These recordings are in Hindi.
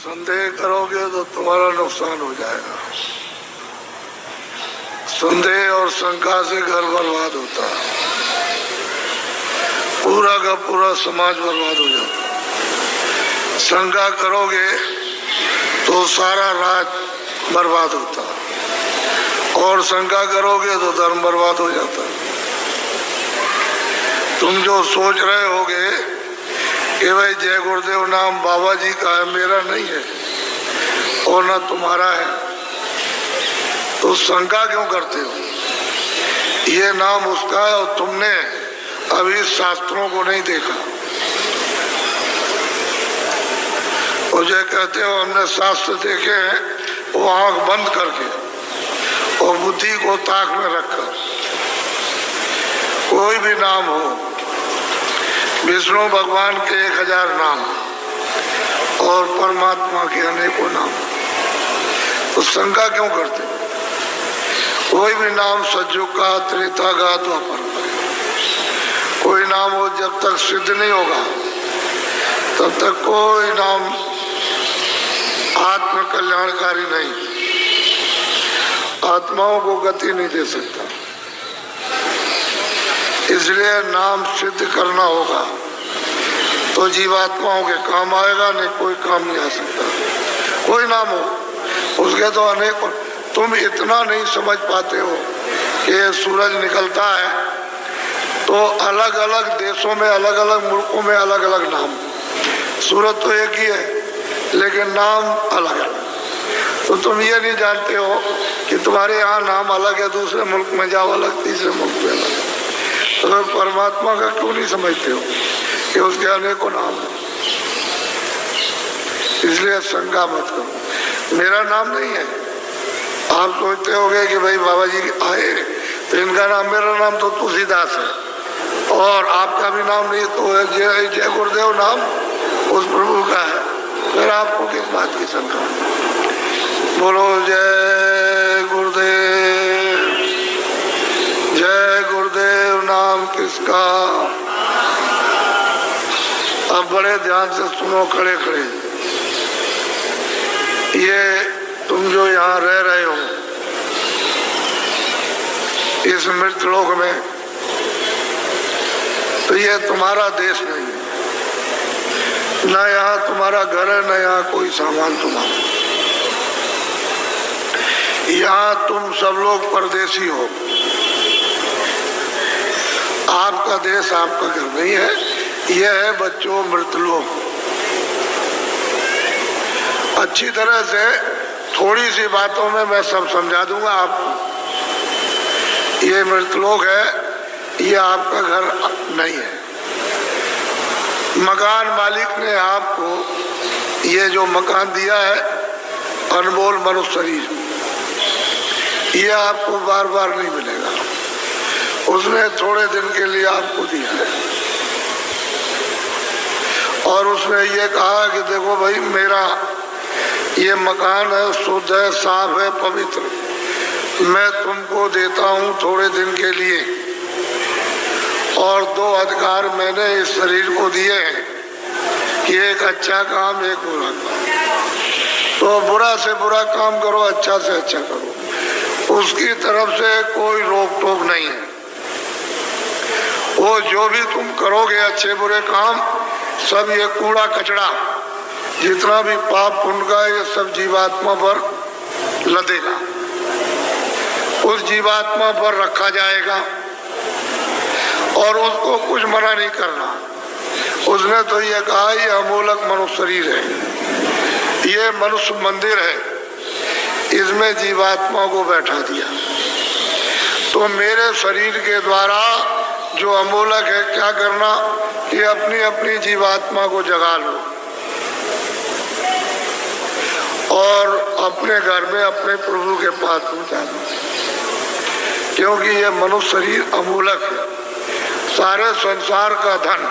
संदेह करोगे तो तुम्हारा नुकसान हो जाएगा। संदेह और शंका से घर बर्बाद होता है, पूरा का पूरा समाज बर्बाद हो जाता है। शंका करोगे तो सारा राज बर्बाद होता है, और शंका करोगे तो धर्म बर्बाद हो जाता है। तुम जो सोच रहे होगे कि भाई जय गुरुदेव नाम बाबा जी का है, मेरा नहीं है और ना तुम्हारा है, तो शंका क्यों करते हो? ये नाम उसका है और तुमने अभी शास्त्रों को नहीं देखा। और जो कहते हो हमने शास्त्र देखे हैं, वो आंख बंद करके और बुद्धि को ताक में रखकर। कोई भी नाम हो, विष्णु भगवान के 1000 नाम और परमात्मा के अनेकों नाम, तो शंका क्यों करते? कोई भी नाम सज्जु का, त्रेता का, द्वापर का, कोई नाम हो जब तक सिद्ध नहीं होगा तब तक कोई नाम आत्म कल्याणकारी नहीं, आत्माओं को गति नहीं दे सकता। इसलिए नाम सिद्ध करना होगा तो जीवात्माओं के काम आएगा, नहीं कोई काम नहीं आ सकता। कोई नाम हो, उसके तो अनेक। तुम इतना नहीं समझ पाते हो कि सूरज निकलता है तो अलग अलग देशों में, अलग अलग मुल्कों में अलग अलग नाम। सूरज तो एक ही है लेकिन नाम अलग अलग। तो तुम ये नहीं जानते हो कि तुम्हारे यहाँ नाम अलग है, दूसरे मुल्क में जाओ अलग, तीसरे मुल्क में अलग। तो परमात्मा का क्यों नहीं समझते हो कि उसके अनेकों नाम है? इसलिए शंका मत करो। मेरा नाम नहीं है। आप सोचते होंगे कि भाई बाबा जी आए तो इनका नाम, मेरा नाम तो तुलसीदास है और आपका भी नाम नहीं, तो जय गुरुदेव नाम उस प्रभु का है, फिर आपको किस बात की शंका? बोलो जय गुरुदेव। जय गुरुदेव नाम किसका? अब बड़े ध्यान से सुनो, खड़े खड़े। ये तुम जो यहाँ रह रहे हो इस मृत लोक में, तो ये तुम्हारा देश नहीं है, न यहाँ तुम्हारा घर है, न यहाँ कोई सामान तुम्हारा। यहाँ तुम सब लोग परदेसी हो। आपका देश, आपका घर नहीं है। यह है बच्चों मृतलोक। अच्छी तरह से थोड़ी सी बातों में मैं सब समझा दूंगा आपको। ये मृतलोक है, ये आपका घर नहीं है। मकान मालिक ने आपको ये जो मकान दिया है, अनमोल मनुष्य शरीर, ये आपको बार बार नहीं मिलेगा। उसने थोड़े दिन के लिए आपको दिया है और उसने ये कहा कि देखो भाई, मेरा ये मकान है, शुद्ध है, साफ है, पवित्र, मैं तुमको देता हूँ थोड़े दिन के लिए। और 2 अधिकार मैंने इस शरीर को दिए हैं कि एक अच्छा काम, एक बुरा काम। तो बुरा से बुरा काम करो, अच्छा से अच्छा करो। उसकी तरफ से कोई रोक टोक नहीं है। वो जो भी तुम करोगे अच्छे बुरे काम, सब ये कूड़ा कचड़ा, जितना भी पाप पुण्य का, ये सब जीवात्मा पर लदेगा, उस जीवात्मा पर रखा जाएगा और उसको कुछ मना नहीं करना। उसने तो ये कहा ये अमूलक मनुष्य शरीर है, ये मनुष्य मंदिर है, इसमें जीवात्मा को बैठा दिया। तो मेरे शरीर के द्वारा जो अमूलक है, क्या करना कि अपनी अपनी जीवात्मा को जगा लो और अपने घर में अपने प्रभु के पास पहुंचा दो। क्योंकि ये मनुष्य शरीर अमूलक है। सारे संसार का धन,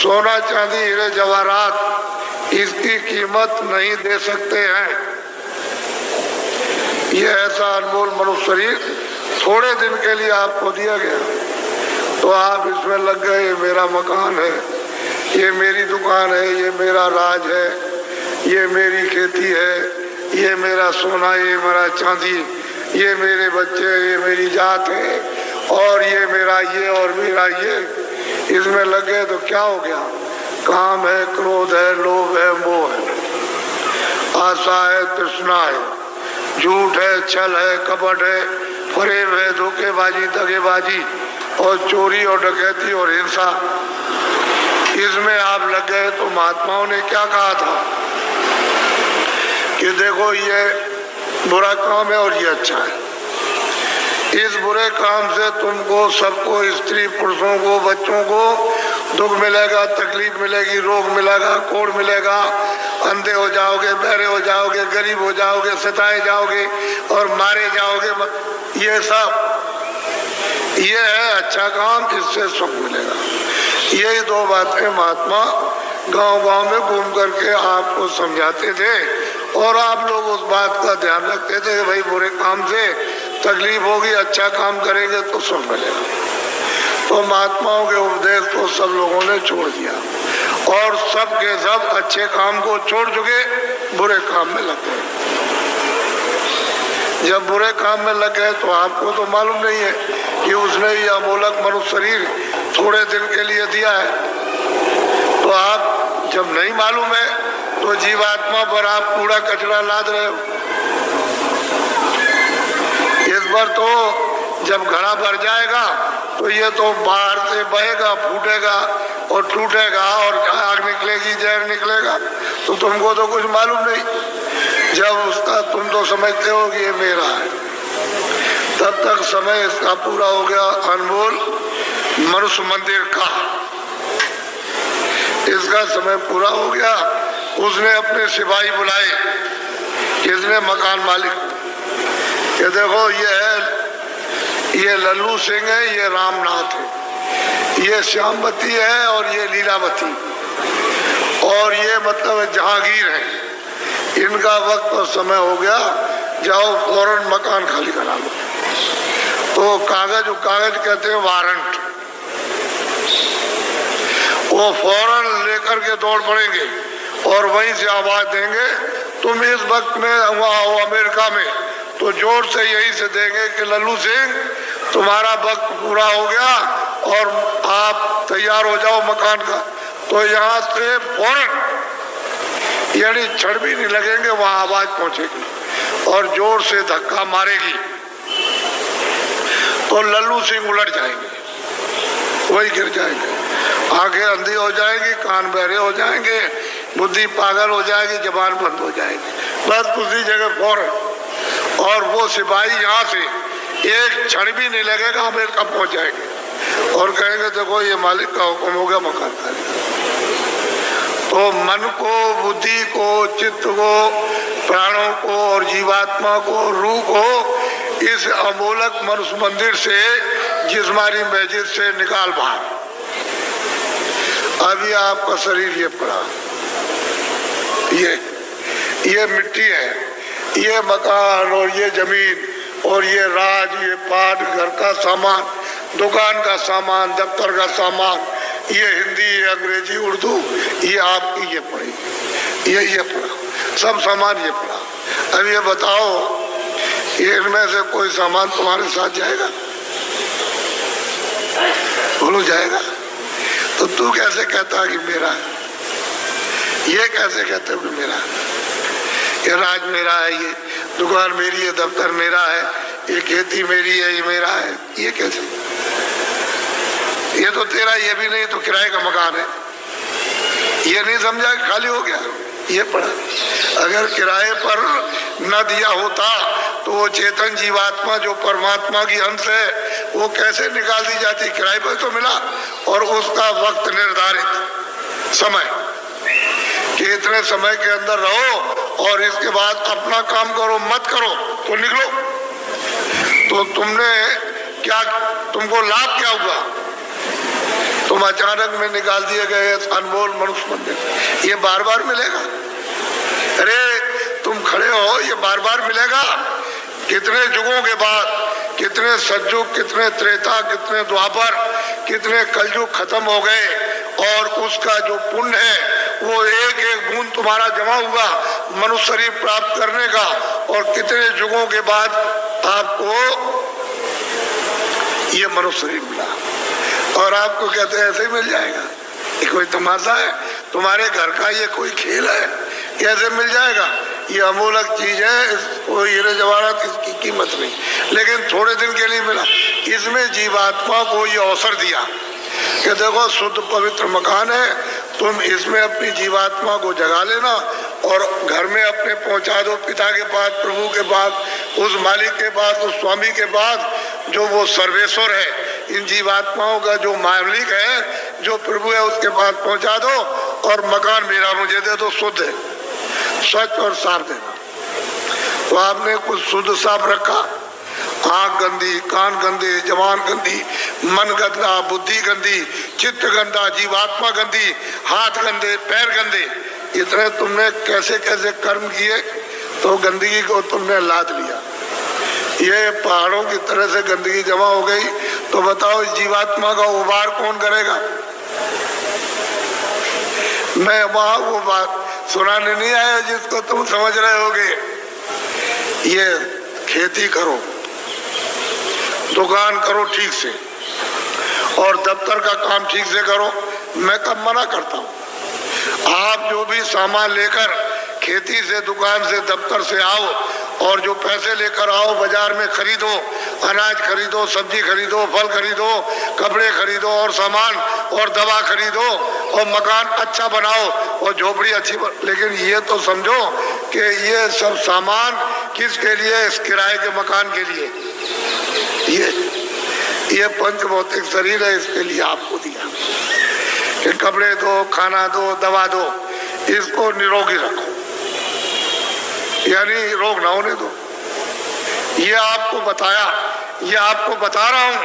सोना चांदी हीरे जवाहरात, इसकी कीमत नहीं दे सकते हैं। ये ऐसा अनमोल मनुष्य शरीर थोड़े दिन के लिए आपको दिया गया, तो आप इसमें लग गए। ये मेरा मकान है, ये मेरी दुकान है, ये मेरा राज है, ये मेरी खेती है, ये मेरा सोना, ये मेरा चांदी, ये मेरे बच्चे, ये मेरी जात है, और ये मेरा ये और मेरा ये, इसमें लग गए तो क्या हो गया? काम है, क्रोध है, लोभ है, मोह है, आशा है, तृष्णा है, झूठ है, छल है, कपट है, फरेब है, धोखेबाजी, दगेबाजी और चोरी और डकैती और हिंसा, इसमें आप लग गए। तो महात्माओं ने क्या कहा था कि देखो ये बुरा काम है और ये अच्छा है। इस बुरे काम से तुमको, सबको, स्त्री पुरुषों को, बच्चों को दुख मिलेगा, तकलीफ मिलेगी, रोग मिलेगा, कोड़ मिलेगा, अंधे हो जाओगे, बहरे हो जाओगे, गरीब हो जाओगे, सताए जाओगे और मारे जाओगे। ये सब ये है अच्छा काम, इससे सुख मिलेगा। यही दो बातें महात्मा गांव-गांव में घूम करके आपको समझाते थे और आप लोग उस बात का ध्यान रखते थे कि भाई बुरे काम से तकलीफ होगी, अच्छा काम करेंगे तो सुख मिलेगा। तो महात्माओं के उपदेश को सब लोगों ने छोड़ दिया और सब के सब अच्छे काम को छोड़ चुके, बुरे काम में लग गए। जब बुरे काम में लग गए तो आपको तो मालूम नहीं है कि उसने ये अमोलक मनुष्य शरीर थोड़े दिन के लिए दिया है। तो आप जब नहीं मालूम है तो जीवात्मा पर आप कूड़ा कचरा लाद रहे हो। इस बार तो जब घड़ा भर जाएगा तो ये तो बाहर से बहेगा, फूटेगा और टूटेगा और आग निकलेगी, जहर निकलेगा, तो तुमको तो कुछ मालूम नहीं। जब उसका तुम तो समझते हो कि ये मेरा है, तब तक समय इसका पूरा हो गया। अनमोल मनुष्य मंदिर का इसका समय पूरा हो गया। उसने अपने सिपाही बुलाए, किसने? मकान मालिक। ये देखो ये है, ये लल्लू सिंह है, ये रामनाथ है, ये श्यामवती है और ये लीलावती, और ये मतलब जहांगीर है। इनका वक्त और समय हो गया, जाओ फौरन मकान खाली करा लो। तो कागज कहते हैं वारंट, वो फौरन लेकर के दौड़ पड़ेंगे और वहीं से आवाज देंगे तुम इस वक्त में वहाँ हो अमेरिका में, तो जोर से यही से देंगे कि लल्लू सिंह तुम्हारा वक्त पूरा हो गया और आप तैयार हो जाओ मकान का। तो यहाँ से फौरन, यानी क्षण भी नहीं लगेंगे, वहां आवाज पहुंचेगी और जोर से धक्का मारेगी तो लल्लू सिंह उलट जाएंगे, वही गिर जाएंगे, आंखें अंधी हो जाएगी, कान बहरे हो जाएंगे, बुद्धि पागल हो जाएगी, जबान बंद हो जाएगी, बस उसी जगह फौरन। और वो सिपाही यहाँ से एक क्षण भी नहीं लगेगा, अमेरिका पहुंच जाएंगे और कहेंगे देखो ये मालिक का हुक्म हो गया, मकान खाली। तो मन को, बुद्धि को, चित्त को, प्राणों को और जीवात्मा को, रूह को इस अमोलक मनुष्य मंदिर से, जिस्मानी मस्जिद से निकाल बाहर। अभी आपका शरीर ये पड़ा, ये मिट्टी है, ये मकान और ये जमीन और ये राज, ये पाट, घर का सामान, दुकान का सामान, दफ्तर का सामान, ये हिंदी, अंग्रेजी, उर्दू, ये आपकी ये पड़ी, ये पड़ा, सब सामान ये पड़ा। अब ये बताओ, ये इनमें से कोई सामान तुम्हारे साथ जाएगा? बोलो जाएगा? तो तू कैसे कहता कि मेरा है? ये कैसे कहते हो कि मेरा है? ये राज मेरा है, ये दुकान मेरी है, दफ्तर मेरा है, ये खेती मेरी है, ये मेरा है, ये कैसे? ये तो तेरा, ये भी नहीं तो किराए का मकान है। ये नहीं समझा कि खाली हो गया, ये पड़ा। अगर किराए पर न दिया होता तो वो चेतन जीवात्मा जो परमात्मा की अंश है, वो कैसे निकाल दी जाती? किराए पर तो मिला और उसका वक्त निर्धारित समय कि इतने समय के अंदर रहो और इसके बाद अपना काम करो, मत करो तो निकलो। तो तुमने क्या, तुमको लाभ क्या हुआ? तुम अचानक में निकाल दिए गए अनमोल मनुष्य मंदिर, ये बार बार मिलेगा? अरे तुम खड़े हो, ये बार बार मिलेगा? कितने युगों के बाद, कितने सतयुग, कितने त्रेता, कितने द्वापर, कितने कलयुग खत्म हो गए और उसका जो पुण्य है वो एक एक बूंद तुम्हारा जमा हुआ मनुष्य शरीर प्राप्त करने का, और कितने युगों के बाद आपको ये मनुष्य शरीर मिला, और आपको कहते हैं ऐसे ही मिल जाएगा। ये कोई तमाशा है? तुम्हारे घर का ये कोई खेल है? कैसे मिल जाएगा? ये अमूलक चीज है, इसको हीरे जवाहरात इसकी कीमत नहीं, लेकिन थोड़े दिन के लिए मिला। इसमें जीवात्मा को ये अवसर दिया कि देखो शुद्ध पवित्र मकान है, तुम इसमें अपनी जीवात्मा को जगा लेना और घर में अपने पहुंचा दो पिता के पास, प्रभु के पास, उस मालिक के पास, उस स्वामी के पास जो वो सर्वेश्वर है। इन जीवात्माओं का जो मालिक है, जो प्रभु है, उसके पास पहुंचा दो और मकान मेरा मुझे दे दो, शुद्ध है, स्वच्छ और साफ देना। तो आपने कुछ शुद्ध साफ रखा, आंख गंदी, कान गंदे, जबान गंदी, मन गंदा, बुद्धि गंदी, चित्त गंदा, जीवात्मा गंदी, हाथ गंदे, पैर गंदे, इतने तुमने कैसे कैसे कर्म किए, तो गंदगी को तुमने लाद लिया। ये पहाड़ों की तरह से गंदगी जमा हो गई, तो बताओ इस जीवात्मा का उबार कौन करेगा? मैं वहां वो बात सुनाने नहीं आया जिसको तुम समझ रहे होगे। ये खेती करो, दुकान करो ठीक से, और दफ्तर का काम ठीक से करो। मैं कब मना करता हूँ? आप जो भी सामान लेकर खेती से, दुकान से, दफ्तर से आओ, और जो पैसे लेकर आओ बाजार में खरीदो, अनाज खरीदो, सब्जी खरीदो, फल खरीदो, कपड़े खरीदो, और सामान और दवा खरीदो, और मकान अच्छा बनाओ और झोपड़ी अच्छी लेकिन ये तो समझो कि ये सब सामान किसके लिए? इस किराए के मकान के लिए। ये पंच भौतिक शरीर है, इसके लिए आपको दिया कि कपड़े दो, खाना दो, दवा दो, इसको निरोगी रखो, यानी रोग ना होने दो। ये आपको बताया, ये आपको बता रहा हूं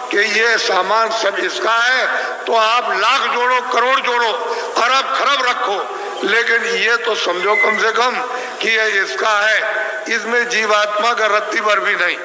कि ये सामान सब इसका है, तो आप लाख जोड़ो, करोड़ जोड़ो, अरब खरब रखो, लेकिन ये तो समझो कम से कम कि ये इसका है, इसमें जीवात्मा का रत्ती भर भी नहीं,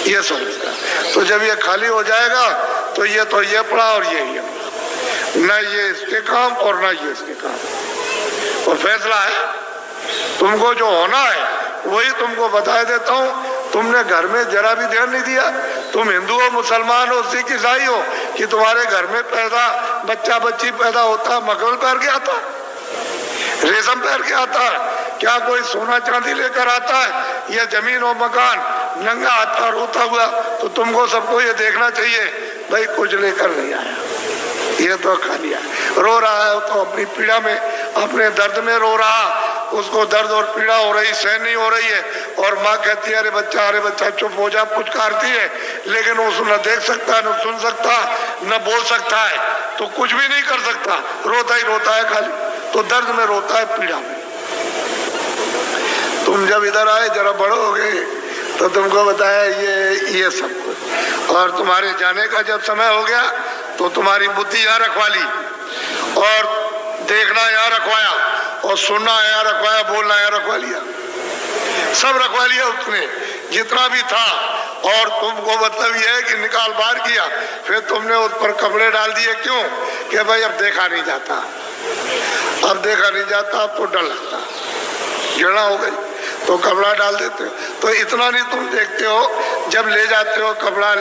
ये समझता। तो जब ये खाली हो जाएगा तो ये पड़ा और ये न ये इसके काम और न ये इसके काम। और फैसला है, तुमको जो होना है वही तुमको बता देता हूँ। तुमने घर में जरा भी ध्यान नहीं दिया। तुम हिंदू हो, मुसलमान हो, सिख, ईसाई हो, कि तुम्हारे घर में बच्चा बच्ची पैदा होता मखमल पहन के आता, रेशम पहन के आता, क्या कोई सोना चांदी लेकर आता है, या जमीन और मकान नंगा आता रोता हुआ? तो तुमको सबको ये देखना चाहिए, भाई कुछ लेकर नहीं आया, ये तो खा लिया। रो रहा है तो अपनी पीड़ा में, अपने दर्द में रो रहा, उसको दर्द और पीड़ा हो रही, सहन नहीं हो रही है, और माँ कहती है अरे बच्चा चुप हो जा, पुचकारती है, लेकिन वो न देख सकता, न सुन सकता, न बोल सकता है, तो कुछ भी नहीं कर सकता, रोता ही रोता है खाली। तो दर्द में रोता है, पीड़ा में। तुम जब इधर आए, जरा बड़े हो गए, तो तुमको बताया ये सब कुछ, और तुम्हारे जाने का जब समय हो गया तो तुम्हारी बुद्धि यहाँ रखवा ली, और देखना यहाँ रखवाया, और सुनना यहाँ रखवाया, बोलना यहाँ रखवा लिया, सब रखवा लिया उसने जितना भी था। और तुमको मतलब यह है कि निकाल बाहर किया, फिर तुमने उस पर कपड़े डाल दिए। क्यों? कि भाई अब देखा नहीं जाता, अब देखा नहीं जाता, अब तो डर लगता, घृणा हो गई, तो कपड़ा डाल देते हो। तो इतना नहीं तुम देखते हो, जब ले जाते हो कपड़ा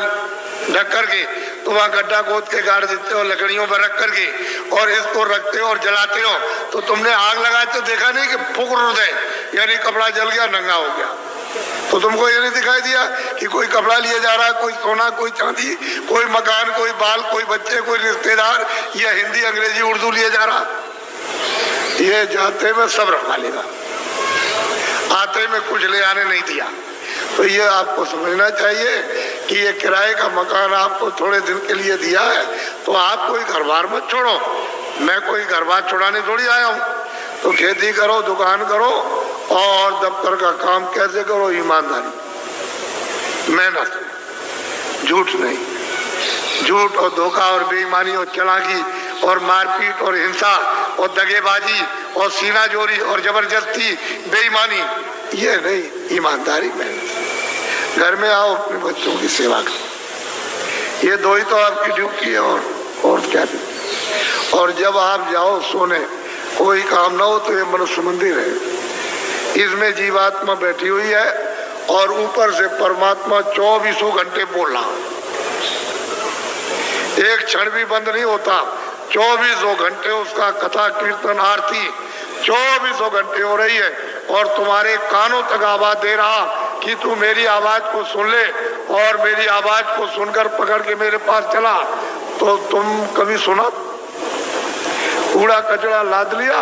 ढक करके, तो वहाँ गड्ढा खोद के गाड़ देते हो लकड़ियों पर रख करके, और इसको रखते हो और जलाते हो। तो तुमने आग लगाए तो देखा नहीं कि फूक दे, यानी कपड़ा जल गया, नंगा हो गया। तो तुमको ये नहीं दिखाई दिया कि कोई कपड़ा लिए जा रहा है, कोई सोना, कोई चांदी, कोई मकान, कोई बाल, कोई बच्चे, कोई रिश्तेदार, या हिंदी, अंग्रेजी, उर्दू लिए जा रहा। ये जाते में सब रखवा लेगा, आते में कुछ ले आने नहीं दिया। तो ये आपको समझना चाहिए कि ये किराए का मकान आपको थोड़े दिन के लिए दिया है, तो आप कोई घर बार मत छोड़ो। मैं कोई घर बार छोड़ाने थोड़ी आया हूँ। तो खेती करो, दुकान करो, और दफ्तर का काम कैसे करो? ईमानदारी, मेहनत, झूठ नहीं। झूठ और धोखा और बेईमानी और चालाकी और मारपीट और हिंसा और दगेबाजी और सीना जोरी और जबरदस्ती, बेईमानी, ये नहीं, ईमानदारी, मेहनत। घर में आओ, अपने बच्चों की सेवा करो, ये दो ही तो आपकी ड्यूटी है, और क्या भी। और जब आप जाओ सोने, कोई काम ना हो तो ये मनुष्य मंदिर है, इसमें जीवात्मा बैठी हुई है और ऊपर से परमात्मा 24 घंटे बोल रहा, एक क्षण भी बंद नहीं होता। 24 घंटे उसका कथा कीर्तन आरती 24 घंटे हो रही है और तुम्हारे कानों तक आवाज दे रहा कि तू मेरी आवाज को सुन ले, और मेरी आवाज को सुनकर पकड़ के मेरे पास चला। तो तुम कभी सुना? कूड़ा कचरा लाद लिया,